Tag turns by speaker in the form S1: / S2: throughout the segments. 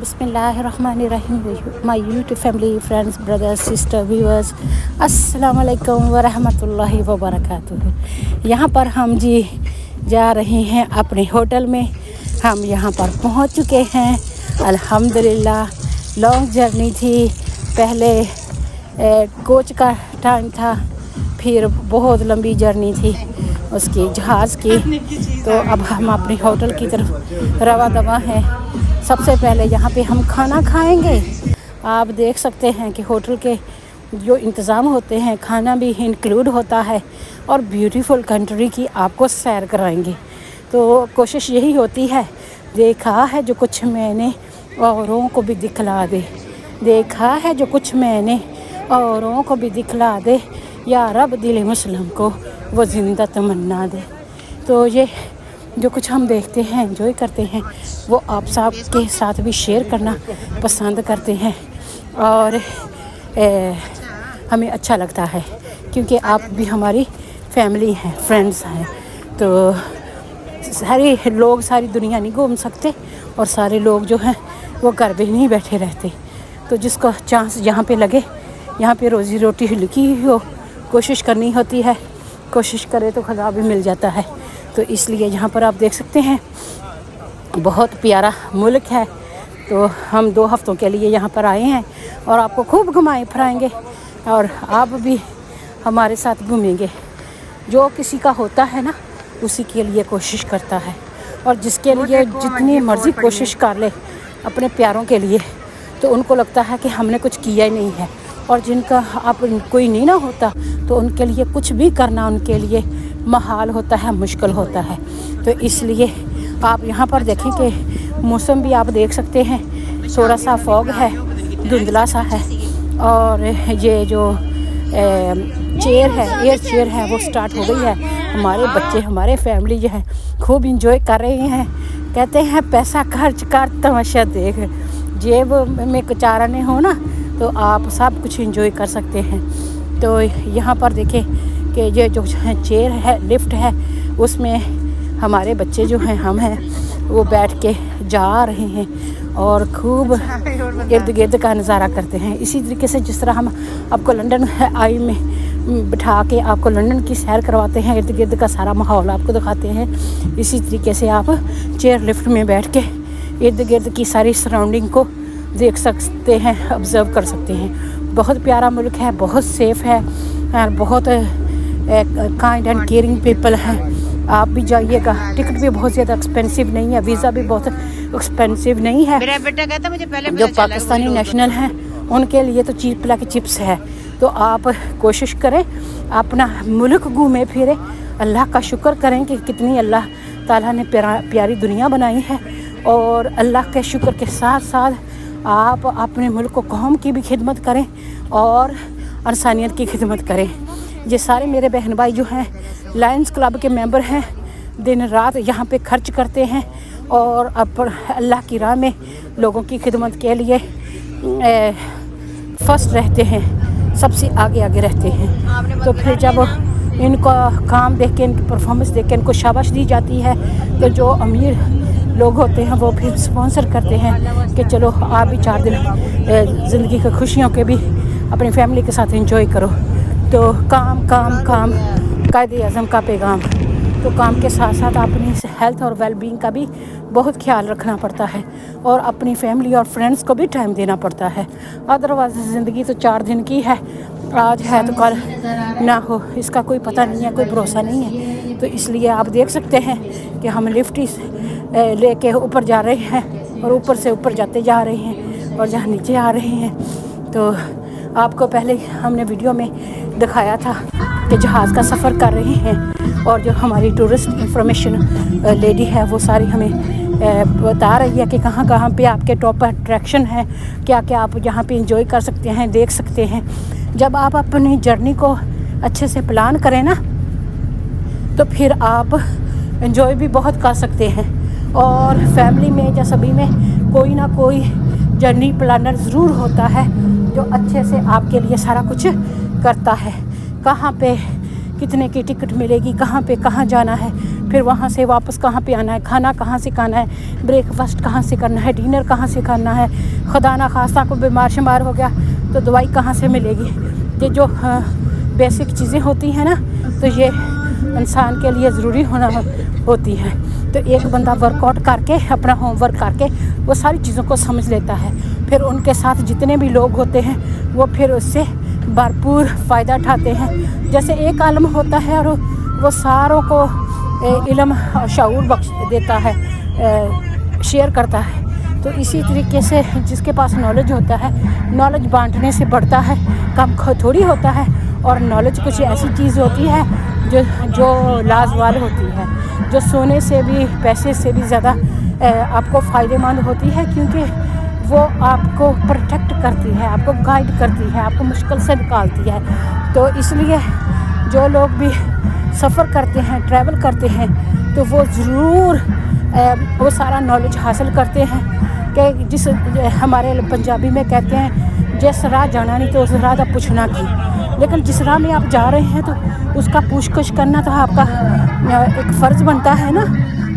S1: बिस्मिल्लाहिर्रहमानिर्रहीम। My YouTube family, friends, brothers, sister, viewers, अस्सलाम वालेकुम व रहमतुल्लाहि व बरकातुहू। यहाँ पर हम जी जा रहे हैं अपने होटल में। हम यहाँ पर पहुँच चुके हैं अल्हम्दुलिल्लाह। लॉन्ग जर्नी थी, पहले कोच का टाइम था, फिर बहुत लंबी जर्नी थी उसकी जहाज़ की। तो अब हम अपने होटल की तरफ रवा दवा हैं। सबसे पहले यहाँ पे हम खाना खाएंगे। आप देख सकते हैं कि होटल के जो इंतज़ाम होते हैं, खाना भी इंक्लूड होता है और ब्यूटीफुल कंट्री की आपको सैर कराएंगे। तो कोशिश यही होती है, देखा है जो कुछ मैंने औरों को भी दिखला दे, देखा है जो कुछ मैंने औरों को भी दिखला दे, या रब दिल मुस्लिम को वो ज़िंदा तमन्ना दे। तो ये जो कुछ हम देखते हैं, एंजॉय करते हैं, वो आप सब के साथ भी शेयर करना पसंद करते हैं और हमें अच्छा लगता है क्योंकि आप भी हमारी फैमिली हैं, फ्रेंड्स हैं। तो सारे लोग सारी दुनिया नहीं घूम सकते और सारे लोग जो हैं वो घर पे नहीं बैठे रहते। तो जिसको चांस जहाँ पे लगे, यहाँ पे रोज़ी रोटी लिखी हुई हो, कोशिश करनी होती है, कोशिश करे तो खुदा भी मिल जाता है। तो इसलिए यहाँ पर आप देख सकते हैं बहुत प्यारा मुल्क है। तो हम 2 हफ़्तों के लिए यहाँ पर आए हैं और आपको खूब घुमाएं फिराएंगे और आप भी हमारे साथ घूमेंगे। जो किसी का होता है ना, उसी के लिए कोशिश करता है, और जिसके लिए जितनी मर्ज़ी कोशिश कर ले अपने प्यारों के लिए, तो उनको लगता है कि हमने कुछ किया ही नहीं है। और जिनका आप कोई नहीं ना होता, तो उनके लिए कुछ भी करना उनके लिए महाल होता है, मुश्किल होता है। तो इसलिए आप यहाँ पर देखें कि मौसम भी आप देख सकते हैं, थोड़ा सा फॉग है, धुंधला सा है, और ये जो चेयर है, एयर चेयर है, वो स्टार्ट हो गई है। हमारे बच्चे, हमारे फैमिली जो है खूब इंजॉय कर रहे हैं। कहते हैं पैसा खर्च कर तमाशा देख, जेब में कचाराने हो ना तो आप सब कुछ इंजॉय कर सकते हैं। तो यहाँ पर देखें कि ये जो चेयर है, लिफ्ट है, उसमें हमारे बच्चे जो हैं, हम हैं, वो बैठ के जा रहे हैं और खूब इर्द गिर्द का नज़ारा करते हैं। इसी तरीके से जिस तरह हम आपको लंदन आई में बिठा के आपको लंदन की सैर करवाते हैं, इर्द गिर्द का सारा माहौल आपको दिखाते हैं, इसी तरीके से आप चेयर लिफ्ट में बैठ के इर्द गिर्द की सारी सराउंडिंग को देख सकते हैं, ऑब्ज़र्व कर सकते हैं। बहुत प्यारा मुल्क है, बहुत सेफ़ है और बहुत काइंड एंड केयरिंग पीपल हैं। आप भी जाइएगा। टिकट भी बहुत ज़्यादा एक्सपेंसिव नहीं है, वीज़ा भी बहुत एक्सपेंसिव नहीं है।
S2: मेरा बेटा कहता मुझे पहले
S1: जो पाकिस्तानी नेशनल हैं उनके लिए तो चीप लाके चिप्स है। तो आप कोशिश करें, अपना मुल्क घूमे फिरे, अल्लाह का शुक्र करें कि कितनी अल्लाह ताला ने प्यारी दुनिया बनाई है, और अल्लाह के शुक्र के साथ साथ आप अपने मुल्क को, कौम की भी खिदमत करें और इंसानियत की खिदमत करें। ये सारे मेरे बहन भाई जो हैं लायंस क्लब के मेंबर हैं, दिन रात यहाँ पे खर्च करते हैं और अल्लाह की राह में लोगों की खिदमत के लिए फर्स्ट रहते हैं, सबसे आगे आगे रहते हैं। तो फिर जब इनका काम देख के, इनकी परफॉर्मेंस देख के इनको शाबाश दी जाती है, तो जो अमीर लोग होते हैं वो भी स्पॉन्सर करते हैं कि चलो आप भी 4 दिन ज़िंदगी की खुशियों के भी अपनी फैमिली के साथ एंजॉय करो। तो काम काम काम कायदे आज़म का पैगाम। तो काम के साथ साथ अपनी हेल्थ और वेलबींग का भी बहुत ख्याल रखना पड़ता है और अपनी फैमिली और फ्रेंड्स को भी टाइम देना पड़ता है। अदरवाइज़ ज़िंदगी तो 4 दिन की है, आज है तो कल ना हो, इसका कोई पता नहीं है, कोई भरोसा नहीं है। तो इसलिए आप देख सकते हैं कि हम लिफ्ट लेके ऊपर जा रहे हैं और ऊपर से ऊपर जाते जा रहे हैं और जहाँ नीचे आ रहे हैं। तो आपको पहले हमने वीडियो में दिखाया था कि जहाज़ का सफ़र कर रहे हैं, और जो हमारी टूरिस्ट इंफॉर्मेशन लेडी है वो सारी हमें बता रही है कि कहाँ कहाँ पे आपके टॉप अट्रैक्शन है, क्या क्या आप यहाँ पे इंजॉय कर सकते हैं, देख सकते हैं। जब आप अपनी जर्नी को अच्छे से प्लान करें ना, तो फिर आप इंजॉय भी बहुत कर सकते हैं। और फैमिली में या सभी में कोई ना कोई जर्नी प्लानर ज़रूर होता है जो अच्छे से आपके लिए सारा कुछ करता है। कहाँ पे कितने की टिकट मिलेगी, कहाँ पे कहाँ जाना है, फिर वहाँ से वापस कहाँ पे आना है, खाना कहाँ से खाना है, ब्रेकफास्ट कहाँ से करना है, डिनर कहाँ से करना है, खुदा ना खास्ता को बीमार शुमार हो गया तो दवाई कहाँ से मिलेगी। ये जो बेसिक चीज़ें होती हैं ना, तो ये इंसान के लिए ज़रूरी होती है। तो एक बंदा वर्कआउट करके, अपना होमवर्क करके वो सारी चीज़ों को समझ लेता है, फिर उनके साथ जितने भी लोग होते हैं वो फिर उससे भरपूर फ़ायदा उठाते हैं। जैसे एक आलम होता है और वो सारों को इल्म और शऊर बख्श देता है, शेयर करता है। तो इसी तरीके से जिसके पास नॉलेज होता है, नॉलेज बांटने से बढ़ता है, कम थोड़ी होता है। और नॉलेज कुछ ऐसी चीज़ होती है जो लाजवाल होती है, जो सोने से भी, पैसे से भी ज़्यादा आपको फ़ायदेमंद होती है, क्योंकि वो आपको प्रोटेक्ट करती है, आपको गाइड करती है, आपको मुश्किल से निकालती है। तो इसलिए जो लोग भी सफ़र करते हैं, ट्रैवल करते हैं, तो वो ज़रूर वो सारा नॉलेज हासिल करते हैं कि जिस हमारे पंजाबी में कहते हैं, जिस राह जाना नहीं तो उस राह का पूछना की। लेकिन जिस राह में आप जा रहे हैं तो उसका पूछ करना तो आपका एक फ़र्ज़ बनता है ना।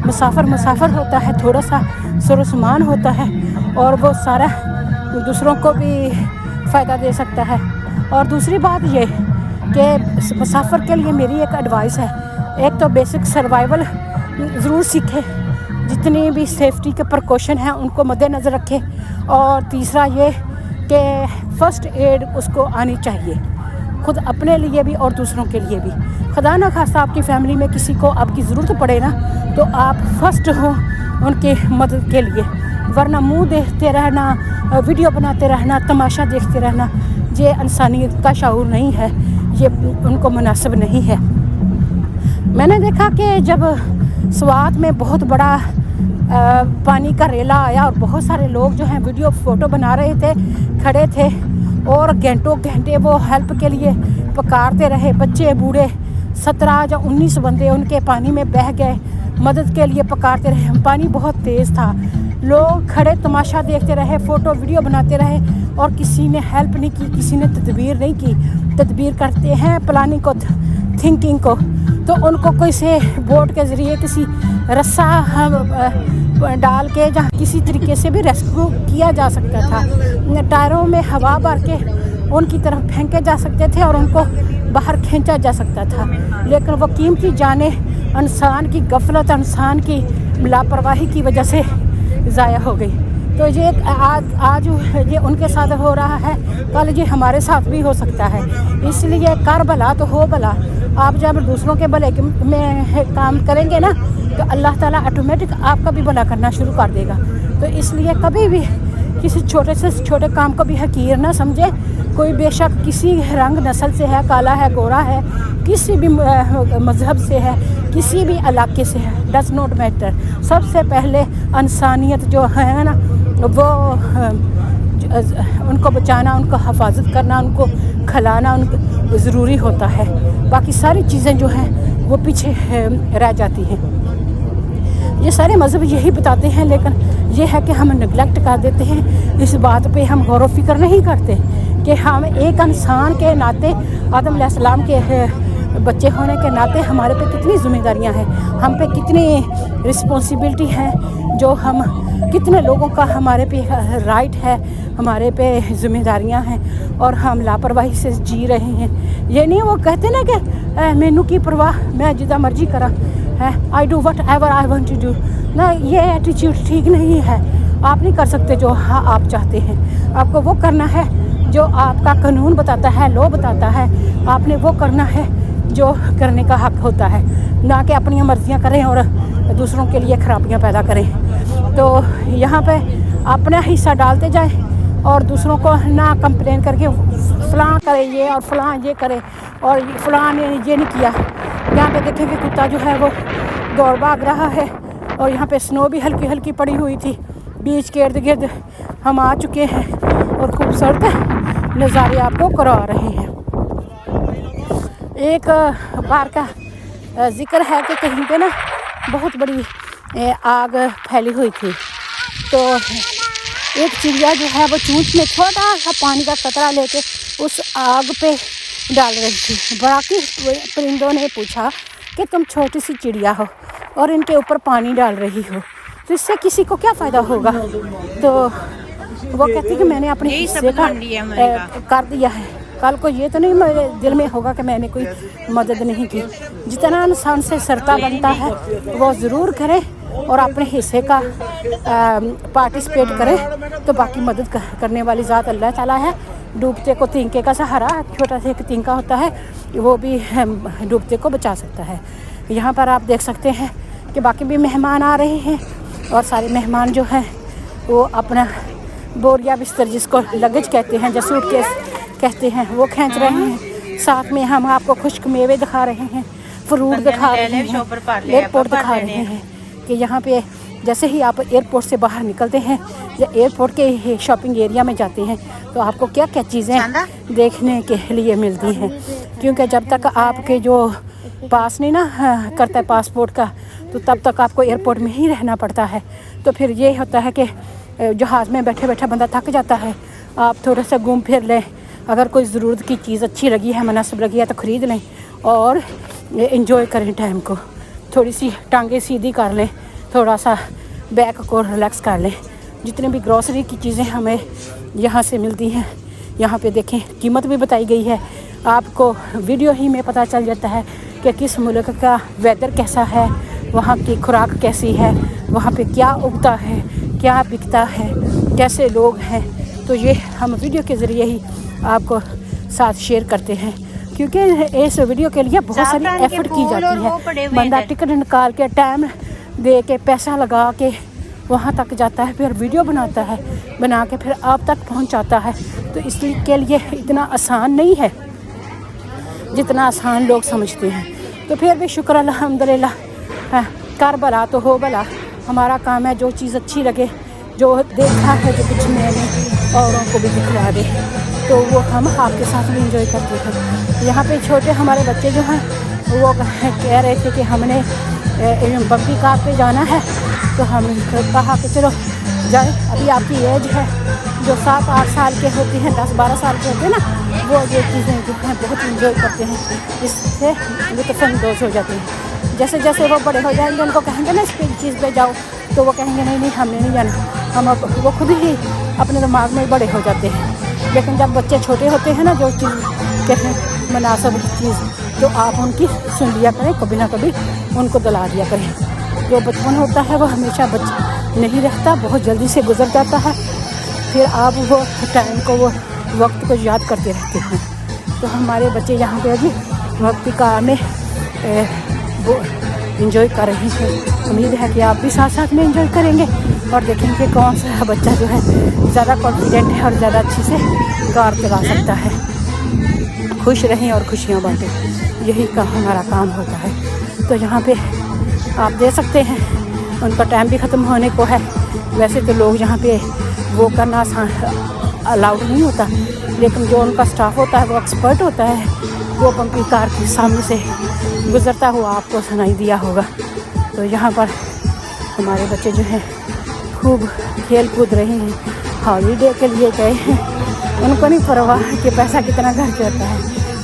S1: मुसाफिर होता है, थोड़ा सा सरोसमान होता है, और वो सारा दूसरों को भी फ़ायदा दे सकता है। और दूसरी बात ये कि मुसाफिर के लिए मेरी एक एडवाइस है, एक तो बेसिक सर्वाइवल ज़रूर सीखे, जितनी भी सेफ्टी के प्रिकॉशन हैं उनको मद्देनज़र रखे। और तीसरा ये कि फ़र्स्ट एड उसको आनी चाहिए, खुद अपने लिए भी और दूसरों के लिए भी। खुदा ना खास्ता आपकी फ़ैमिली में किसी को आपकी ज़रूरत पड़े ना, तो आप फर्स्ट हो उनकी मदद के लिए, वरना मुंह देखते रहना, वीडियो बनाते रहना, तमाशा देखते रहना, ये इंसानियत का शऊर नहीं है, ये उनको मुनासिब नहीं है। मैंने देखा कि जब स्वात में बहुत बड़ा पानी का रेला आया और बहुत सारे लोग जो हैं वीडियो फ़ोटो बना रहे थे, खड़े थे, और घंटों घंटे वो हेल्प के लिए पुकारते रहे। बच्चे बूढ़े 17 या 19 बंदे उनके पानी में बह गए, मदद के लिए पुकारते रहे। पानी बहुत तेज़ था, लोग खड़े तमाशा देखते रहे, फ़ोटो वीडियो बनाते रहे, और किसी ने हेल्प नहीं की, किसी ने तदबीर नहीं की। तदबीर करते हैं प्लानिंग को, थिंकिंग को, तो उनको किसी बोट के ज़रिए किसी रस्सा डाल के जहाँ किसी तरीके से भी रेस्क्यू किया जा सकता था। टायरों में हवा भर के उनकी तरफ फेंके जा सकते थे और उनको बाहर खींचा जा सकता था, लेकिन वो कीमती जाने इंसान की गफलत, इंसान की लापरवाही की वजह से ज़ाया हो गई। तो ये आज ये उनके साथ हो रहा है, कल ये हमारे साथ भी हो सकता है। इसलिए कर भला तो हो भला। आप जब दूसरों के भले में काम करेंगे ना, तो अल्लाह ताला ऑटोमेटिक आपका भी भला करना शुरू कर देगा। तो इसलिए कभी भी किसी छोटे से छोटे काम को भी हकीर ना समझे। कोई बेशक किसी रंग नस्ल से है, काला है, गोरा है, किसी भी मज़हब से है, किसी भी इलाके से है, डज नॉट मैटर। सबसे पहले इंसानियत जो है ना, वो उनको बचाना, उनको हिफाजत करना, उनको खिलाना उनको ज़रूरी होता है। बाकी सारी चीज़ें जो हैं वो पीछे रह जाती हैं। ये सारे मज़हब यही बताते हैं, लेकिन ये है कि हम नेगलेक्ट कर देते हैं, इस बात पे हम गौर व फिक्र नहीं करते कि हम एक इंसान के नाते, आदम अलैहिस्सलाम के बच्चे होने के नाते हमारे पे कितनी ज़िम्मेदारियां हैं, हम पे कितनी रिस्पॉन्सिबिलिटी है, जो हम कितने लोगों का हमारे पे राइट है, हमारे पे ज़िम्मेदारियां हैं, और हम लापरवाही से जी रहे हैं। ये नहीं वो कहते ना कि मैनू की परवाह, मैं जिदा मर्जी करा है, I do whatever I want to do ना। ये एटीट्यूड ठीक नहीं है। आप नहीं कर सकते जो आप चाहते हैं, आपको वो करना है जो आपका कानून बताता है, लॉ बताता है। आपने वो करना है जो करने का हक होता है, ना कि अपनी मर्जियां करें और दूसरों के लिए खराबियां पैदा करें। तो यहाँ पे अपना हिस्सा डालते जाएं और दूसरों को ना कंप्लेन करके फ़लाँ करे ये और फ़लाँ ये करे और फ़लाँ ने ये नहीं किया। यहाँ पे देखें कि कुत्ता जो है वो दौड़ भाग रहा है, और यहाँ पे स्नो भी हल्की हल्की पड़ी हुई थी। बीच के इर्द गिर्द हम आ चुके हैं और खूबसूरत नज़ारे आपको करा रहे हैं। एक बार का जिक्र है कि कहीं पे ना बहुत बड़ी आग फैली हुई थी, तो एक चिड़िया जो है वो चूंच में छोटा सा पानी का कतरा लेके उस आग पे डाल रही थी। बाकी परिंदों ने पूछा कि तुम छोटी सी चिड़िया हो, और इनके ऊपर पानी डाल रही हो, तो इससे किसी को क्या फ़ायदा होगा। तो वो कहती कि मैंने अपने हिस्से का कर दिया है, कल को ये तो नहीं मेरे दिल में होगा कि मैंने कोई मदद नहीं की। जितना इंसान से सरता बनता है वो ज़रूर करे और अपने हिस्से का पार्टिसिपेट करे, तो बाकी मदद करने वाली ज़ात अल्लाह ताला है। डूबते को तिनके का सहारा, छोटा सा एक तिनका होता है, वो भी डूबते को बचा सकता है। यहाँ पर आप देख सकते हैं कि बाकी भी मेहमान आ रहे हैं और सारे मेहमान जो हैं वो अपना बोरिया बिस्तर, जिसको लगेज कहते हैं, जो सूटकेस कहते हैं, वो खींच रहे हैं। साथ में हम आपको खुश्क मेवे दिखा रहे हैं, फ्रूट दिखा रहे हैं, एयरपोर्ट दिखा रहे हैं कि यहाँ पे जैसे ही आप एयरपोर्ट से बाहर निकलते हैं या एयरपोर्ट के शॉपिंग एरिया में जाते हैं तो आपको क्या क्या चीज़ें देखने के लिए मिलती हैं। क्योंकि जब तक आपके जो पास नहीं ना करता है पासपोर्ट का, तो तब तक आपको एयरपोर्ट में ही रहना पड़ता है। तो फिर ये होता है कि जहाज़ में बैठे बैठे बंदा थक जाता है, आप थोड़ा सा घूम फिर लें, अगर कोई ज़रूरत की चीज़ अच्छी लगी है, मुनासिब लगी है तो ख़रीद लें और एंजॉय करें टाइम को, थोड़ी सी टांगें सीधी कर लें, थोड़ा सा बैक को रिलैक्स कर लें। जितने भी ग्रॉसरी की चीज़ें हमें यहाँ से मिलती हैं, यहाँ पे देखें कीमत भी बताई गई है, आपको वीडियो ही में पता चल जाता है कि किस मुल्क का वेदर कैसा है, वहाँ की खुराक कैसी है, वहाँ पे क्या उगता है, क्या बिकता है, कैसे लोग हैं। तो ये हम वीडियो के ज़रिए ही आपको साथ शेयर करते हैं, क्योंकि इस वीडियो के लिए बहुत सारी एफ़र्ट की जाती है। बंदा टिकट निकाल के टाइम दे के पैसा लगा के वहाँ तक जाता है, फिर वीडियो बनाता है, बना के फिर आप तक पहुँचाता है। तो इसलिए के लिए इतना आसान नहीं है जितना आसान लोग समझते हैं। तो फिर भी शुक्र अल्हम्दुलिल्लाह, कर भला तो हो भला। हमारा काम है जो चीज़ अच्छी लगे, जो देखा है, जो कुछ मैंने औरों को भी दिखला दे, तो वो हम आपके साथ भी इंजॉय करते हैं। यहाँ पे छोटे हमारे बच्चे जो हैं वो कह रहे थे कि हमने बम्पी कार पे जाना है, तो हम कहा कि चलो जाए। अभी आपकी एज है, जो 7-8 साल के होते हैं, 10-12 साल के होते हैं ना, वो ये चीज़ें जो हैं बहुत इंजॉय करते हैं, इससे लुत्फ़अंदोज़ हो जाते हैं। जैसे जैसे वो बड़े हो जाएंगे, उनको कहेंगे ना इस चीज़ पे जाओ, तो वो कहेंगे नहीं नहीं हमने नहीं जाना। हम अब वो खुद ही अपने दिमाग में बड़े हो जाते हैं। लेकिन जब बच्चे छोटे होते हैं ना, जो चीज़ कहें मुनासिब चीज़, तो आप उनकी सुन लिया करें, कभी ना कभी उनको दिला दिया करें। जो बचपन होता है वो हमेशा नहीं रहता, बहुत जल्दी से गुजर जाता है, फिर आप वो टाइम को, वो वक्त को याद करते रहते हैं। तो हमारे बच्चे यहाँ पे अभी वक्त कार में वो इंजॉय कर रहे हैं। उम्मीद है कि आप भी साथ साथ में इंजॉय करेंगे और देखेंगे कौन सा बच्चा जो है ज़्यादा कॉन्फिडेंट है और ज़्यादा अच्छे से कार चला सकता है। खुश रहें और खुशियाँ बांटें, यही का हमारा काम होता है। तो यहाँ पे आप दे सकते हैं, उनका टाइम भी ख़त्म होने को है। वैसे तो लोग यहाँ पे वो करना अलाउड नहीं होता, लेकिन जो उनका स्टाफ होता है वो एक्सपर्ट होता है, वो बम्पी कार के सामने से गुज़रता हुआ आपको सुनाई दिया होगा। तो यहाँ पर हमारे बच्चे जो हैं खूब खेल कूद रहे हैं, हॉलीडे के लिए गए हैं, उनको नहीं परवाह कि पैसा कितना खर्च होता है,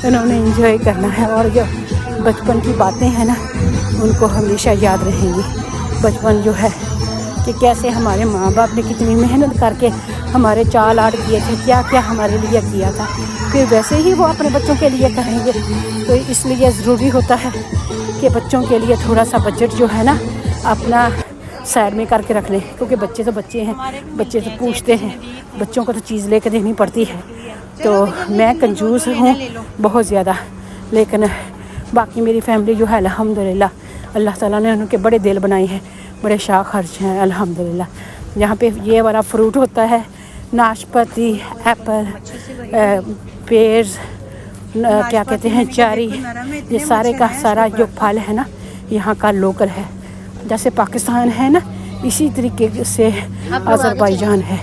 S1: उन्होंने एंजॉय करना है। और जो बचपन की बातें हैं ना, उनको हमेशा याद रहेंगी। बचपन जो है कि कैसे हमारे माँ बाप ने कितनी मेहनत करके हमारे चाल आड़ किए थे, क्या क्या हमारे लिए किया था, फिर वैसे ही वो अपने बच्चों के लिए करेंगे। तो इसलिए ज़रूरी होता है कि बच्चों के लिए थोड़ा सा बजट जो है ना अपना साइड में करके रख लें, क्योंकि बच्चे तो बच्चे हैं, बच्चे तो पूछते हैं, बच्चों को तो चीज़ लेकर देनी पड़ती है। तो मैं कंजूस हूँ बहुत ज़्यादा, लेकिन बाकी मेरी फैमिली जो है अल्हम्दुलिल्लाह अल्लाह ताला ने उनके बड़े दिल बनाए हैं, बड़े शाह खर्च हैं अल्हम्दुलिल्लाह। यहाँ पे ये वाला फ्रूट होता है, नाशपाती, एप्पल, पेड़, क्या कहते हैं, चेरी, ये सारे का सारा जो फल है ना यहाँ का लोकल है। जैसे पाकिस्तान है ना, इसी तरीके से अज़रबैजान है।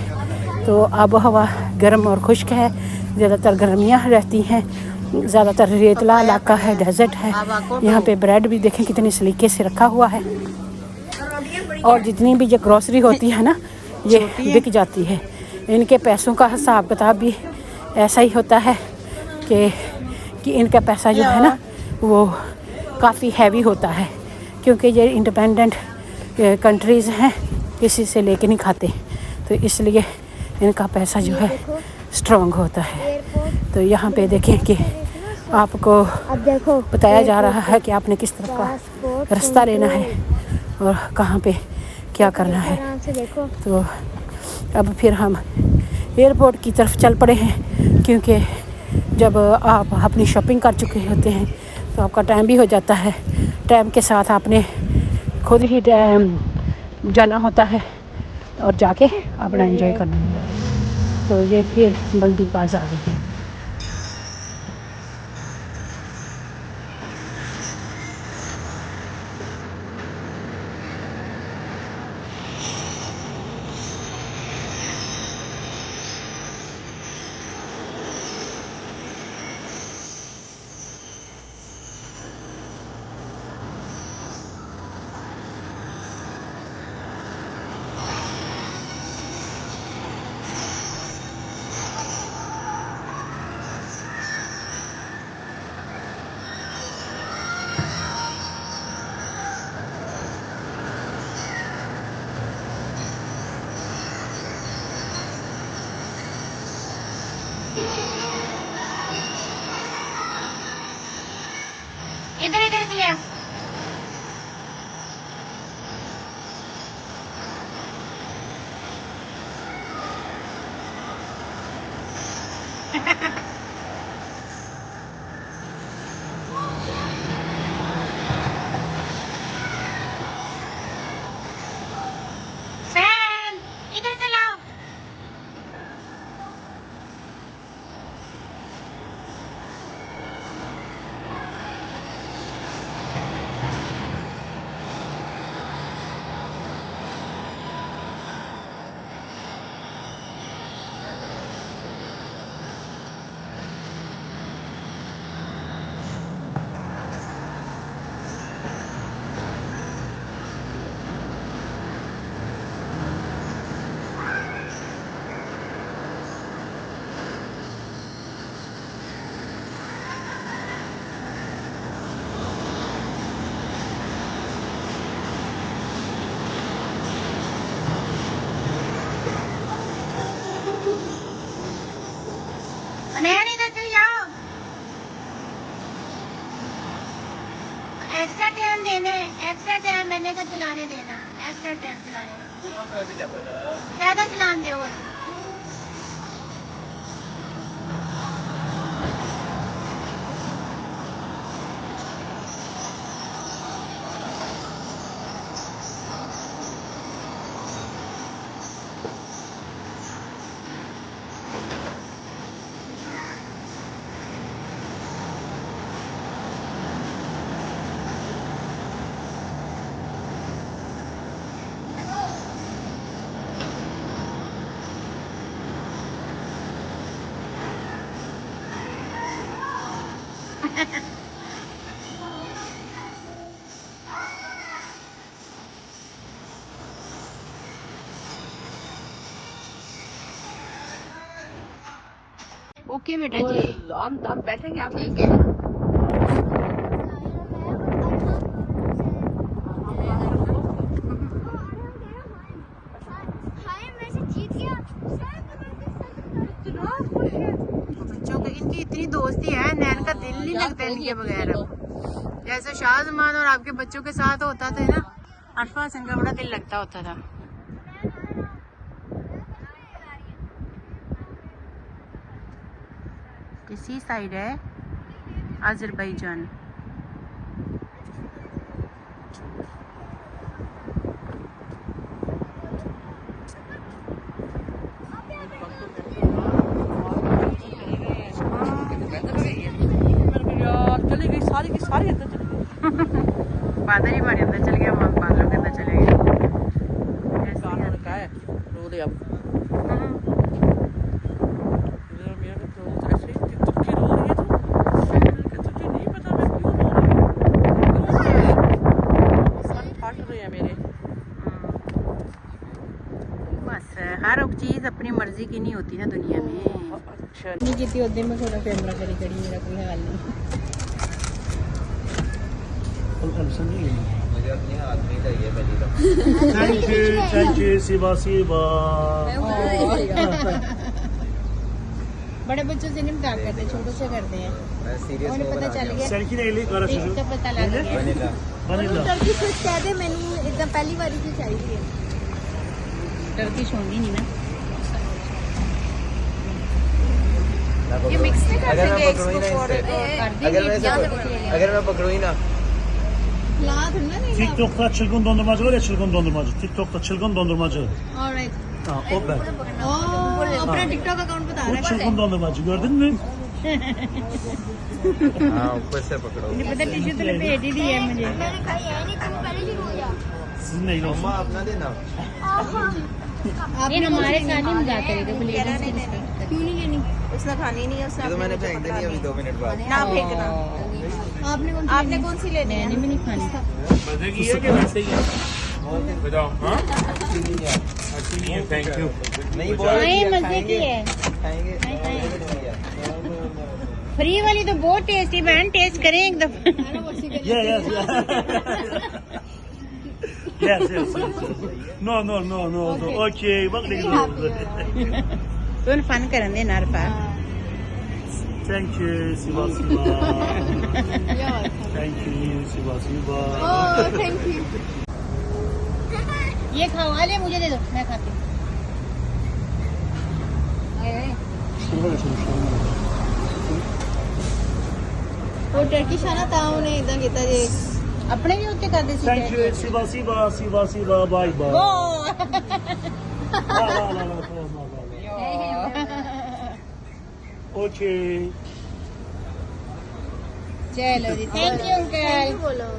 S1: तो आबो हवा गर्म और खुश्क है, ज़्यादातर गर्मियाँ रहती हैं, ज़्यादातर रेतला इलाका है, डेजर्ट है। यहाँ पे ब्रेड भी देखें कितने सलीके से रखा हुआ है, और जितनी भी ये ग्रॉसरी होती है ना ये बिक जाती है। इनके पैसों का हिसाब किताब भी ऐसा ही होता है कि इनका पैसा जो है ना वो काफ़ी हैवी होता है, کیونکہ یہ انڈیپینڈنٹ کنٹریز ہیں، کسی سے لے کے نہیں کھاتے، تو اس لیے ان کا پیسہ جو ہے اسٹرانگ ہوتا ہے. تو یہاں پہ دیکھیں کہ آپ کو بتایا جا رہا ہے کہ آپ نے کس طرح کا رستہ لینا ہے اور کہاں پہ کیا کرنا ہے. تو اب پھر ہم ایئرپورٹ کی طرف چل پڑے ہیں، کیونکہ جب آپ اپنی شاپنگ کر چکے ہوتے ہیں تو آپ کا ٹائم بھی ہو جاتا ہے. ٹائم کے ساتھ آپ نے خود ہی جانا ہوتا ہے اور جا کے اپنا انجوائے کرنا ہوتا ہے. تو یہ پھر بلدی پاس آ گئی ہے. ادھر ادھر بھی ہے. ادھر چلاؤ. ایکسٹرا ٹائم دینا ہے، ایکسٹرا ٹائم میں نے چلانے دینا، ایکسٹرا ٹائم چلانے زیادہ چلان دے. اوکے بیٹا جی، ہم بیٹھیں گے آپ ٹھیک ہے. بچوں کی ان کی اتنی دوستی ہے، نین کا دل نہیں لگتا ان کے بغیر. جیسے شاہ زمان اور آپ کے بچوں کے ساتھ ہوتا تھا نا، عرفہ حسن کا بڑا دل لگتا ہوتا تھا. سی سائڈ ہے آذربائیجان. بادل ہی ہمارے اندر چل گیا، ہم بادلوں کے اندر چلے گئے. بس ہر چیز اپنی مرضی کی نہیں ہوتی نا دنیا میں. نہیں کی ادھر میں تھوڑا کیمرہ کری کری، میرا کوئی حال نہیں.
S2: مجھے اپنے ہاتھ میں چاہیے پہلی دفعہ.
S3: Thank you, Siva Siva.
S1: بڑے بچوں سے نہیں بات کرتے, چھوٹوں سے کرتے ہیں.
S2: میں سیریس
S1: انہیں
S2: ہو
S1: پتہ چل گیا,
S3: Seninki neyli? Kara
S1: ایک
S3: çocuğu.
S1: کا پتہ لگ گیا.
S2: ونیلا.
S3: Vanilla.
S4: ٹرکی فش کہہ دے مینوں ایک پہلی باری تو چاہیے.
S1: ٹرکش ہوندی نہیں نا.
S4: یہ مکس نہیں کر
S2: اگر میں
S4: سکے
S2: پکڑوں ہی نا اس سے, اگر میں پکڑوں ہی نا.
S4: لا تھنا نہیں.
S3: TikTok'ta çılgın dondurmacı var ya, çılgın dondurmacı. TikTok'ta çılgın dondurmacı.
S4: Alright.
S3: Ha, o ben.
S4: اپنا ٹک ٹاک اکاؤنٹ بتا
S3: O
S4: رہا ہے.
S3: çılgın dondurmacı, gördün mü?
S2: اوپر سے پکڑو.
S1: مجھے پتہ ٹیشو تو لپیٹ ہی دی ہے مجھے.
S4: میں نے کھائی ہے نہیں, تم پہلے شروع ہو جا.
S3: Sizin neyle olsun?
S2: مما اپنا دینا.
S1: یہ ہمارے ساتھ ہی مزاق کرے گا, لیڈیز کی رسپیکٹ کرے.
S4: کیوں نہیں لینی؟ اس نے کھانی نہیں ہے, اس
S2: یہ تو میں نے پھینک دینی ابھی 2 منٹ بعد.
S4: نہ پھینکنا. آپ نے کون سی لینی
S1: میں
S4: ہے؟
S1: نے بھی نہیں کھانی.
S5: مزے کی ہے کہ ویسے ہی ہے؟ بتاؤ. ہاں اچھی نہیں ہے, تھینک یو.
S2: نہیں
S1: نہیں, مزے کی ہے.
S2: کھائیں گے.
S1: فری والی تو بہت ٹیسٹی, بہن ٹیسٹ کریں ایک دفعہ.
S3: Yes, yes, yes. Yes, yes, yes. No. Okay, bak ne güzel oldu.
S1: تو فن کرن دے نارفا.
S3: Thank you, Siva Siva. Thank you, Siva Siva.
S4: Thank you.
S1: یہ کھاؤ, آلے مجھے دے دو, میں کھاتی ہوں.
S4: وہ ٹرکش ہے نا, تا انہیں ادھر کیتا جی.
S1: اپنے بھی اتنے کر دے سی.
S3: Thank you, Siva Siva, Siva Siva. Bye bye. La la la la. Okay.
S1: چلو جی, تھینک یو انکل.
S4: بولو.